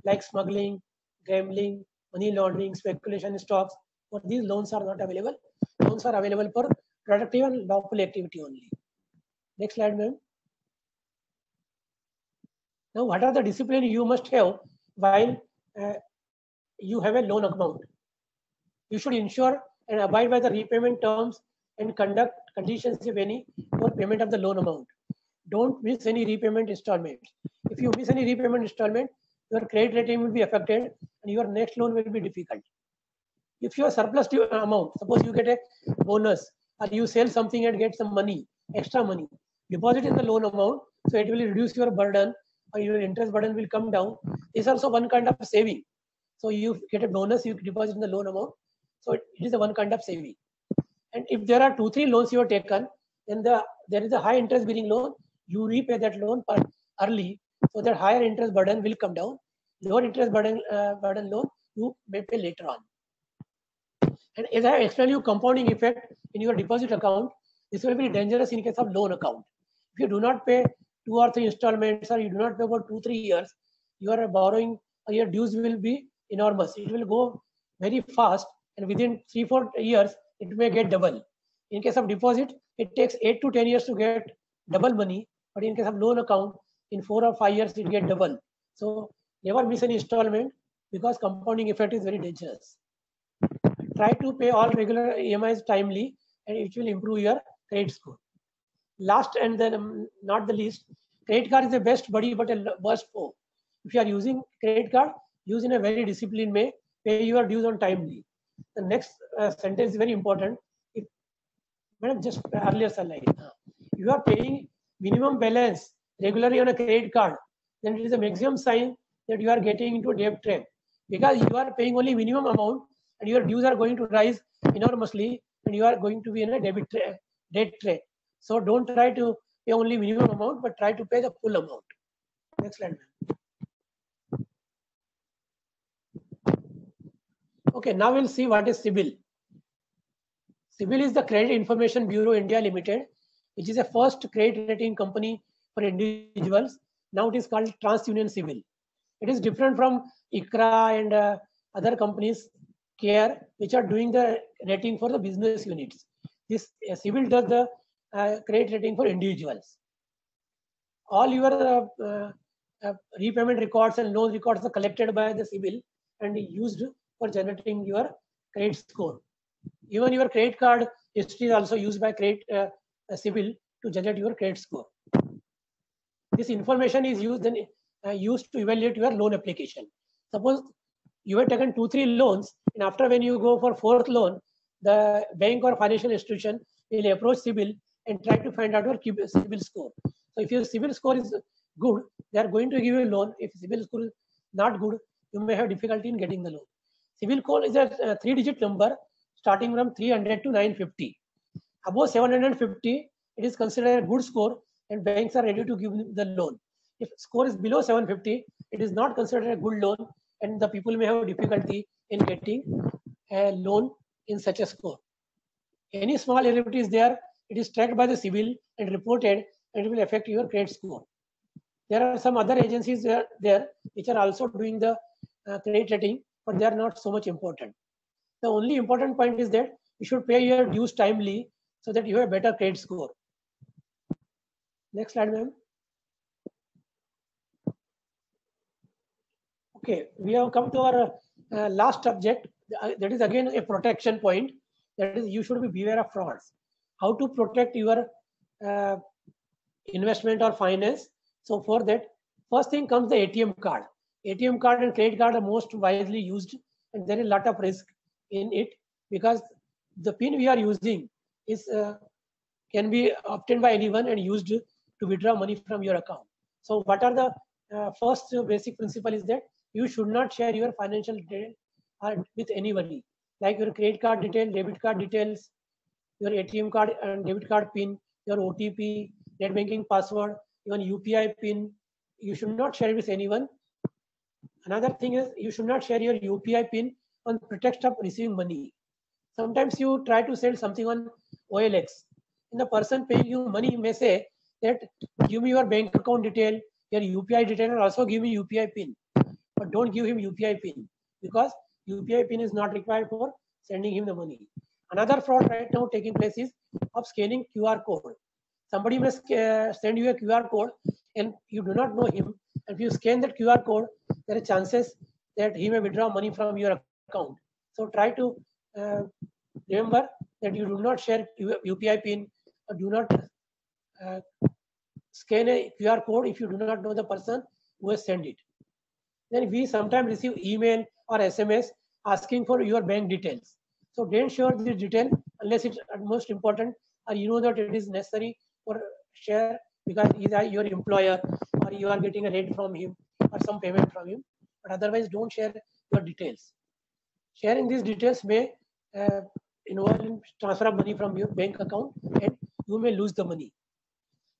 like smuggling, gambling, money laundering, speculation, stocks. For these loans are not available. Loans are available for productive and lawful activity only. Next slide, ma'am. Now, what are the discipline you must have while you have a loan account? You should ensure and abide by the repayment terms and conduct conditions, if any, for payment of the loan amount. Don't miss any repayment installment. If you miss any repayment installment, your credit rating will be affected and your next loan will be difficult. If you have surplus amount, suppose you get a bonus or you sell something and get some money, extra money, deposit in the loan amount, so it will reduce your burden or your interest burden will come down. This is also one kind of saving. So you get a bonus, you deposit in the loan amount. So it is a one kind of saving. And if there are 2-3 loans you have taken, then there is a high interest bearing loan. You repay that loan early, so that higher interest burden will come down. Lower interest burden loan you may pay later on. And as I explained you, compounding effect in your deposit account, this will be dangerous in case of loan account. If you do not pay 2 or 3 installments, or you do not pay for 2-3 years, your borrowing or your dues will be enormous. It will go very fast, and within 3-4 years, it may get double. In case of deposit, it takes 8 to 10 years to get double money, but in case of loan account, in 4 or 5 years, it get double. So never miss any installment, because compounding effect is very dangerous. Try to pay all regular EMIs timely, and it will improve your credit score. Last and then not the least, credit card is the best buddy but a worst foe. If you are using credit card, use in a very disciplined way, pay your dues on timely. The next sentence is very important. If, madam, just earlier slide, you are paying minimum balance regularly on a credit card, then it is a maximum sign that you are getting into a debt trap, because you are paying only minimum amount and your dues are going to rise enormously and you are going to be in a debt trap. So don't try to pay only minimum amount, but try to pay the full amount. Next slide. Okay, now we'll see what is CIBIL. CIBIL is the Credit Information Bureau India Limited, which is a first credit rating company for individuals. Now it is called TransUnion CIBIL. It is different from ICRA and other companies, CARE, which are doing the rating for the business units. This CIBIL does the credit rating for individuals. All your repayment records and loan records are collected by the CIBIL and used for generating your credit score. Even your credit card history is also used by CIBIL to generate your credit score. This information is used to evaluate your loan application. Suppose you have taken 2-3 loans, and after when you go for 4th loan, the bank or financial institution will approach CIBIL and try to find out your CIBIL score. So if your CIBIL score is good, they are going to give you a loan. If CIBIL score is not good, you may have difficulty in getting the loan. CIBIL score is a 3-digit number starting from 300 to 950. Above 750, it is considered a good score and banks are ready to give the loan. If score is below 750, it is not considered a good loan and the people may have difficulty in getting a loan in such a score. Any small irregularity is there, it is tracked by the CIBIL and reported, and it will affect your credit score. There are some other agencies there which are also doing the credit rating, but they are not so much important. The only important point is that you should pay your dues timely so that you have a better credit score. Next slide, ma'am. Okay, we have come to our last subject. That is again a protection point. That is, you should be beware of frauds. How to protect your investment or finance. So for that, first thing comes the ATM card. ATM card and credit card are most widely used, and there is a lot of risk in it because the PIN we are using is can be obtained by anyone and used to withdraw money from your account. So what are the first basic principle is that you should not share your financial detail with anybody, like your credit card detail, debit card details, your ATM card and debit card PIN, your OTP, net banking password, even UPI PIN. You should not share it with anyone. Another thing is you should not share your UPI PIN on pretext of receiving money. Sometimes you try to sell something on OLX And the person paying you money may say that give me your bank account detail, your UPI detail, and also give me UPI pin. But don't give him UPI pin because UPI pin is not required for sending him the money. Another fraud right now taking place is of scanning QR code. Somebody may send you a QR code and you do not know him. If you scan that QR code, there are chances that he may withdraw money from your account. So try to remember that you do not share UPI pin or do not scan a QR code if you do not know the person who has sent it. Then we sometimes receive email or SMS asking for your bank details. So don't share the detail unless it's most important or you know that it is necessary for share because he is your employer or you are getting a rate from him or some payment from him. But otherwise, don't share your details. Sharing these details may involve in transfer of money from your bank account and you may lose the money.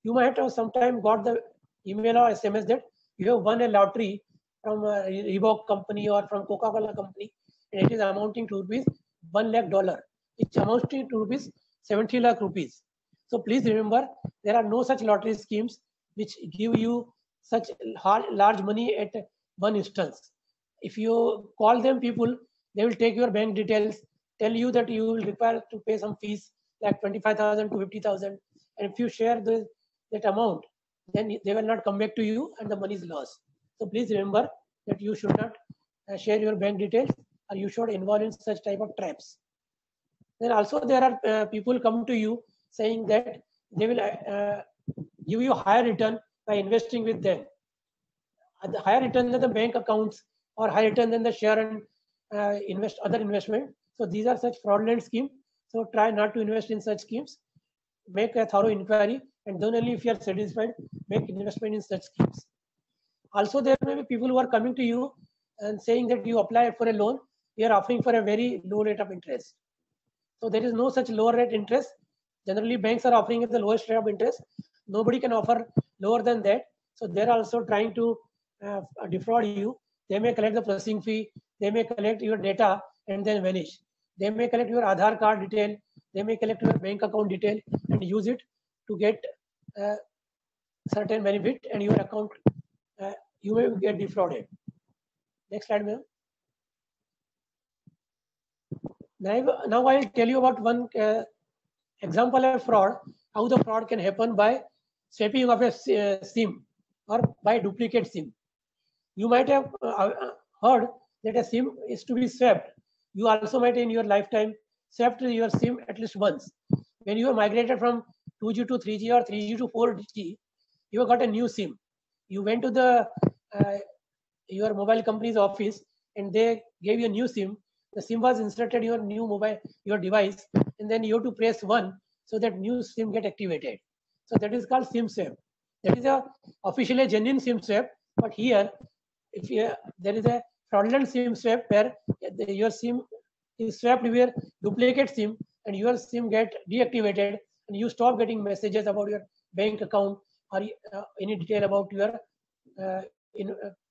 You might have sometime got the email or SMS that you have won a lottery from a Reebok company or from Coca-Cola company, and it is amounting to rupees $1 lakh, which amounts to rupees 70 lakh rupees. So please remember, there are no such lottery schemes which give you such large money at one instance. If you call them people, they will take your bank details, tell you that you will require to pay some fees like 25,000 to 50,000, and if you share that amount, then they will not come back to you and the money is lost. So please remember that you should not share your bank details or you should involve in such type of traps. Then also there are people come to you saying that they will give you higher return by investing with them. The higher return than the bank accounts or higher return than the share and other investment. So these are such fraudulent schemes. So try not to invest in such schemes. Make a thorough inquiry and then only if you are satisfied, make investment in such schemes. Also, there may be people who are coming to you and saying that you apply for a loan, we are offering for a very low rate of interest. So there is no such lower rate interest. Generally, banks are offering at the lowest rate of interest. Nobody can offer lower than that. So they're also trying to defraud you. They may collect the processing fee. They may collect your data and then vanish. They may collect your Aadhaar card detail. They may collect your bank account detail and use it to get certain benefit and your account, you may get defrauded. Next slide, ma'am. Now I'll tell you about one example of fraud, how the fraud can happen by swapping of a SIM or by duplicate SIM. You might have heard that a SIM is to be swapped. You also might in your lifetime swapped your SIM at least once. When you have migrated from 2G to 3G or 3G to 4G, you have got a new SIM. You went to the your mobile company's office and they gave you a new SIM. The SIM was inserted in your device, and then you have to press 1 so that new SIM get activated. So that is called SIM swap. That is officially a genuine SIM swap, but here, if there is a fraudulent SIM swap where your SIM is swapped with your duplicate SIM and your SIM get deactivated and you stop getting messages about your bank account or any detail about your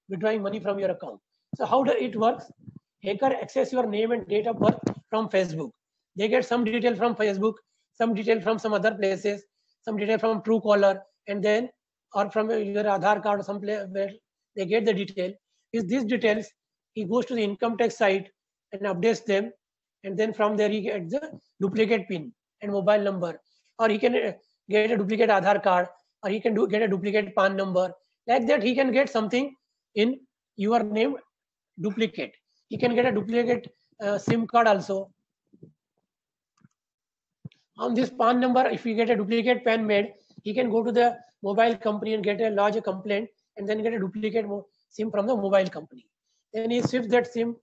withdrawing money from your account. So how it works? Hacker access your name and date of birth from Facebook. They get some detail from Facebook, some detail from some other places, some detail from Truecaller, and then or from your Aadhaar card or some place where they get the detail. With these details, he goes to the income tax site and updates them, and then from there he gets the duplicate PIN and mobile number, or he can get a duplicate Aadhaar card, or he can get a duplicate PAN number. Like that, he can get something in your name duplicate. He can get a duplicate SIM card also. On this PAN number, if he get a duplicate PAN made, he can go to the mobile company and get a lodge a complaint and then get a duplicate SIM from the mobile company. Then he switches that SIM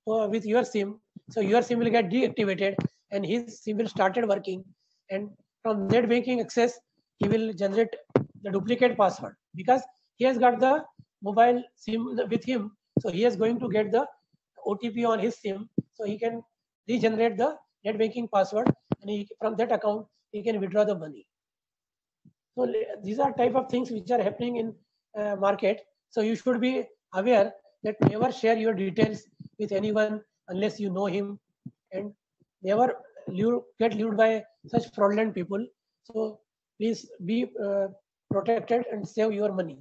with your SIM. So your SIM will get deactivated and his SIM will started working. And from net banking access, he will generate the duplicate password because he has got the mobile SIM with him. So he is going to get the OTP on his SIM. So he can regenerate the net banking password and from that account, he can withdraw the money. So these are type of things which are happening in market. So you should be aware that never share your details with anyone unless you know him, and never get lured by such fraudulent people. So please be protected and save your money.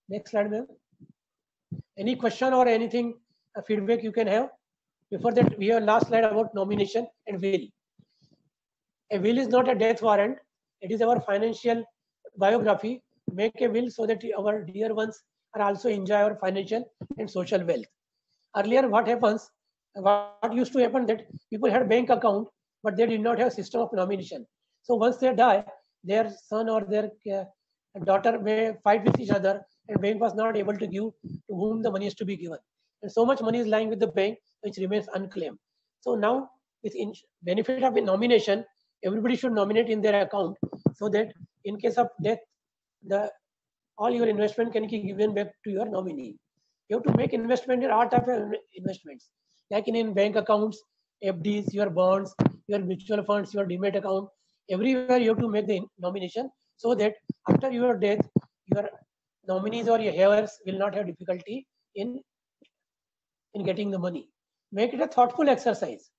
Next slide, ma'am. Any question or anything feedback you can have? Before that, we have last slide about nomination and will. A will is not a death warrant. It is our financial biography. Make a will so that our dear ones are also enjoy our financial and social wealth. Earlier, what used to happen that people had bank account, but they did not have system of nomination. So once they die, their son or their daughter may fight with each other, and bank was not able to give to whom the money is to be given. And so much money is lying with the bank, which remains unclaimed. So now, with benefit of a nomination, everybody should nominate in their account so that in case of death, all your investment can be given back to your nominee. You have to make investment in all type of investments, like in bank accounts, FDs, your bonds, your mutual funds, your demat account. Everywhere you have to make the nomination so that after your death, your nominees or your heirs will not have difficulty in getting the money. Make it a thoughtful exercise.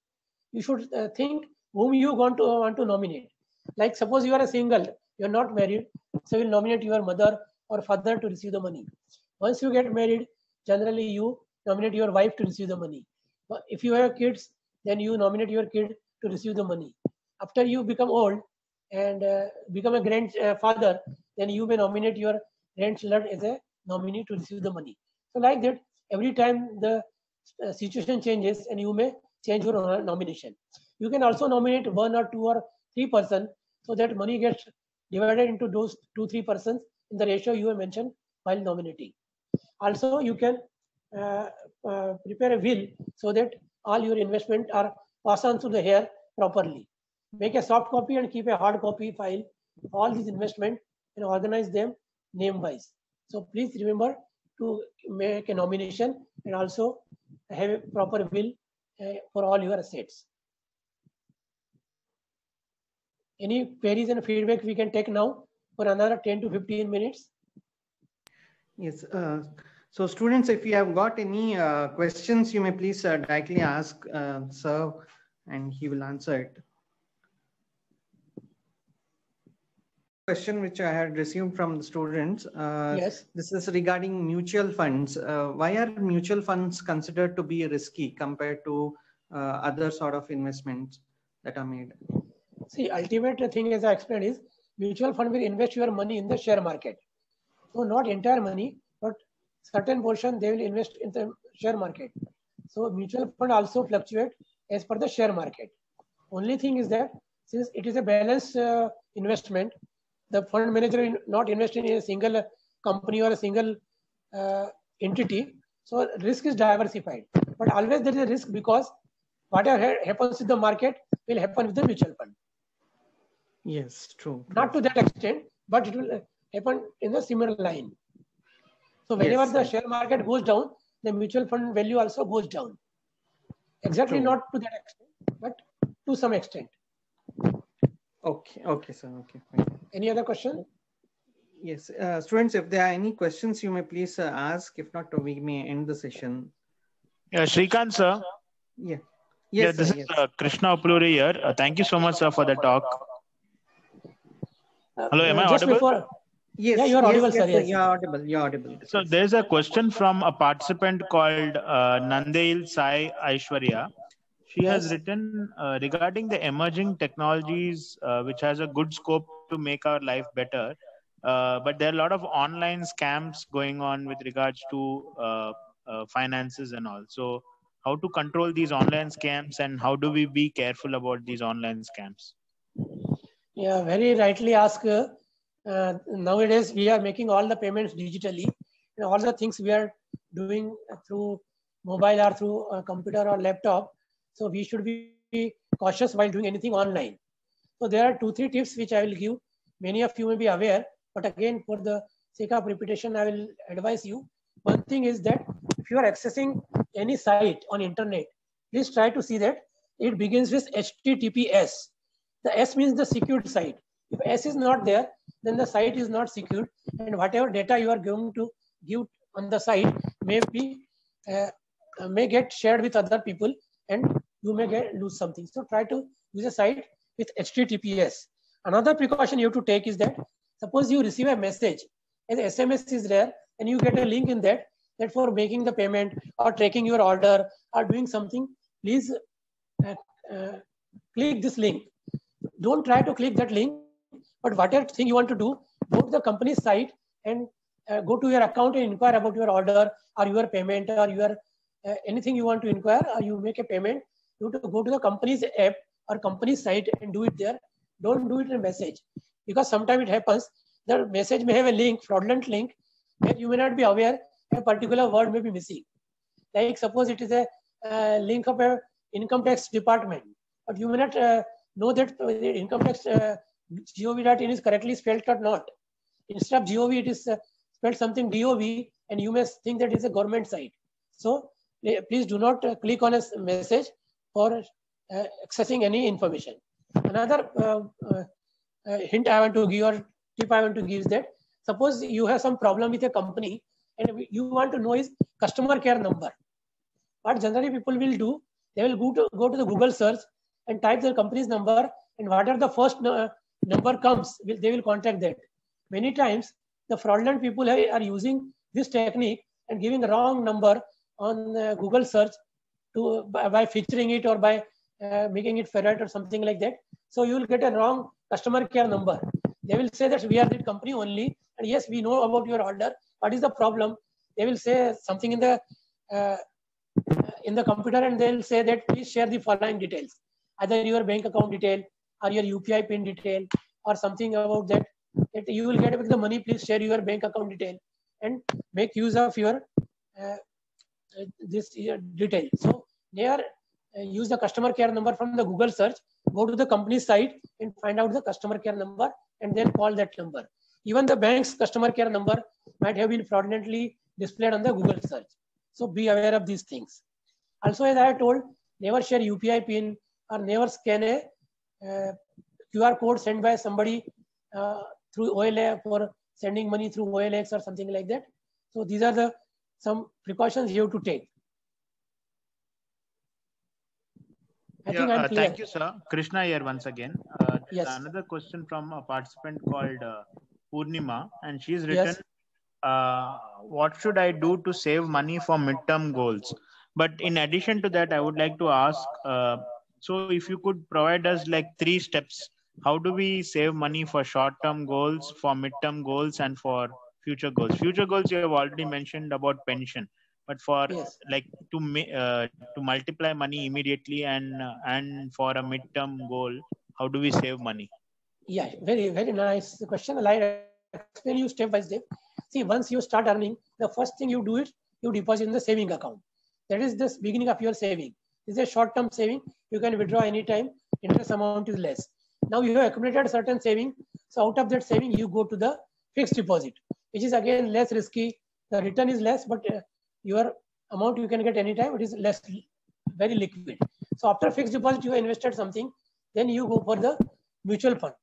You should think whom you want to nominate. Like suppose you are a single, you are not married, so you will nominate your mother or father to receive the money. Once you get married, generally you nominate your wife to receive the money. But if you have kids, then you nominate your kid to receive the money. After you become old and become a grandfather, then you may nominate your grandchildren as a nominee to receive the money. So like that, every time the situation changes and you may change your nomination. You can also nominate 1 or 2 or 3 persons so that money gets divided into those 2-3 persons in the ratio you have mentioned while nominating. Also, you can prepare a will so that all your investment are passed on to the heir properly. Make a soft copy and keep a hard copy file, all these investment, and organize them name-wise. So please remember to make a nomination and also have a proper will for all your assets. Any queries and feedback we can take now for another 10 to 15 minutes? Yes. So students, if you have got any questions, you may please directly ask sir, and he will answer it. Question which I had received from the students. Yes. This is regarding mutual funds. Why are mutual funds considered to be risky compared to other sort of investments that are made? See, ultimate thing as I explained is mutual fund will invest your money in the share market. So not entire money, but certain portion they will invest in the share market. So mutual fund also fluctuate as per the share market. Only thing is that since it is a balanced investment, the fund manager will not invest in a single company or a single entity. So risk is diversified. But always there is a risk because whatever happens with the market will happen with the mutual fund. Yes, true. Not to that extent, but it will happen in a similar line. So whenever the share market goes down, the mutual fund value also goes down. Exactly not to that extent, but to some extent. Okay, okay, sir. Okay, fine. Any other question? Yes, students, if there are any questions, you may please ask. If not, we may end the session. Yeah, Shrikant, sir. Yeah. Yes, this is Krishna Upaluri here. Thank you so much, sir, for the talk. Hello, am I audible? Yes, yeah, you're audible, sir. Yes. You're audible. You're audible. So there's a question from a participant called Nandail Sai Aishwarya. She has written regarding the emerging technologies, which has a good scope to make our life better. But there are a lot of online scams going on with regards to finances and all. So how to control these online scams and how do we be careful about these online scams? Yeah, very rightly asked. Nowadays, we are making all the payments digitally. And all the things we are doing through mobile or through a computer or laptop. So we should be cautious while doing anything online. So there are 2-3 tips which I will give. Many of you may be aware, but again, for the sake of repetition, I will advise you. One thing is that if you are accessing any site on internet, please try to see that it begins with HTTPS. The S means the secured site. If S is not there, then the site is not secured, and whatever data you are going to give on the site may get shared with other people, and you may lose something. So try to use a site with HTTPS. Another precaution you have to take is that suppose you receive a message and the SMS is there and you get a link in that for making the payment or tracking your order or doing something, please click this link. Don't try to click that link, but whatever thing you want to do, go to the company's site and go to your account and inquire about your order or your payment or your anything you want to inquire or you make a payment. You have to go to the company's app or company's site and do it there. Don't do it in a message, because sometimes it happens the message may have a link, fraudulent link, that you may not be aware a particular word may be missing. Like suppose it is a link of a income tax department, but you may not know that the income tax gov.in is correctly spelled or not. Instead of gov, it is spelled something dov, and you may think that it's a government site. So please do not click on a message for accessing any information. Another hint I want to give or tip I want to give is that suppose you have some problem with a company and you want to know his customer care number. What generally people will do, they will go to the Google search and type their company's number, and whatever the first number comes, they will contact that. Many times the fraudulent people are using this technique and giving a wrong number on Google search by featuring it or by making it ferret or something like that. So you will get a wrong customer care number. They will say that we are the company only, and yes, we know about your order. What is the problem? They will say something in the computer, and they will say that please share the following details, either your bank account detail or your UPI pin detail or something about that. That you will get the money. Please share your bank account detail and make use of your this detail. So they are use the customer care number from the Google search, go to the company site and find out the customer care number and then call that number. Even the bank's customer care number might have been fraudulently displayed on the Google search. So be aware of these things. Also, as I told, never share UPI pin or never scan a QR code sent by somebody through OLX for sending money through OLX or something like that. So these are some precautions you have to take. I think I'm clear. Thank you, sir. Krishna here once again. Yes. Another question from a participant called Purnima, and she's written, what should I do to save money for midterm goals? But in addition to that, I would like to ask, so if you could provide us like 3 steps, how do we save money for short-term goals, for midterm goals, and for future goals? Future goals you have already mentioned about pension, but for like to multiply money immediately and for a midterm goal, how do we save money? Yeah, very, very nice question. I'll explain you step by step. See, once you start earning, the first thing you do is you deposit in the saving account. That is the beginning of your saving. This is a short-term saving. You can withdraw anytime. Interest amount is less. Now you have accumulated certain saving. So out of that saving, you go to the fixed deposit, which is again less risky. The return is less, but your amount you can get anytime. It is less, very liquid. So after fixed deposit, you have invested something. Then you go for the mutual fund.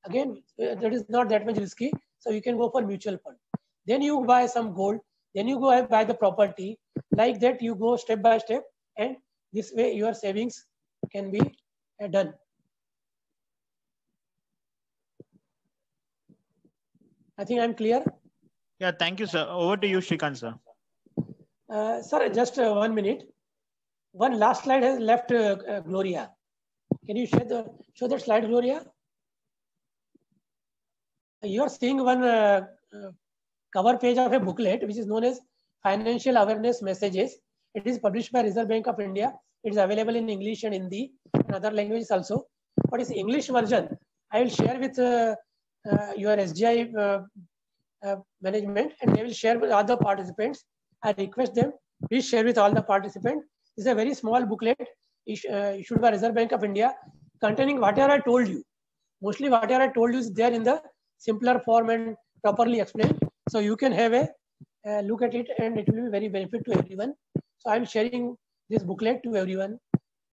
Again, that is not that much risky. So you can go for mutual fund. Then you buy some gold. Then you go and buy the property. Like that, you go step by step. And this way, your savings can be done. I think I'm clear. Yeah, thank you, sir. Over to you, Shrikant, sir. Sir, just 1 minute. One last slide has left, Gloria. Can you show that slide, Gloria? You are seeing one cover page of a booklet, which is known as Financial Awareness Messages. It is published by Reserve Bank of India. It is available in English and Hindi and other languages also. But its English version, I will share with your SGI management, and they will share with other participants. I request them, please share with all the participants. It's a very small booklet issued by Reserve Bank of India containing whatever I told you. Mostly whatever I told you is there in the simpler form and properly explained. So you can have a look at it and it will be very benefit to everyone. So I'm sharing this booklet to everyone.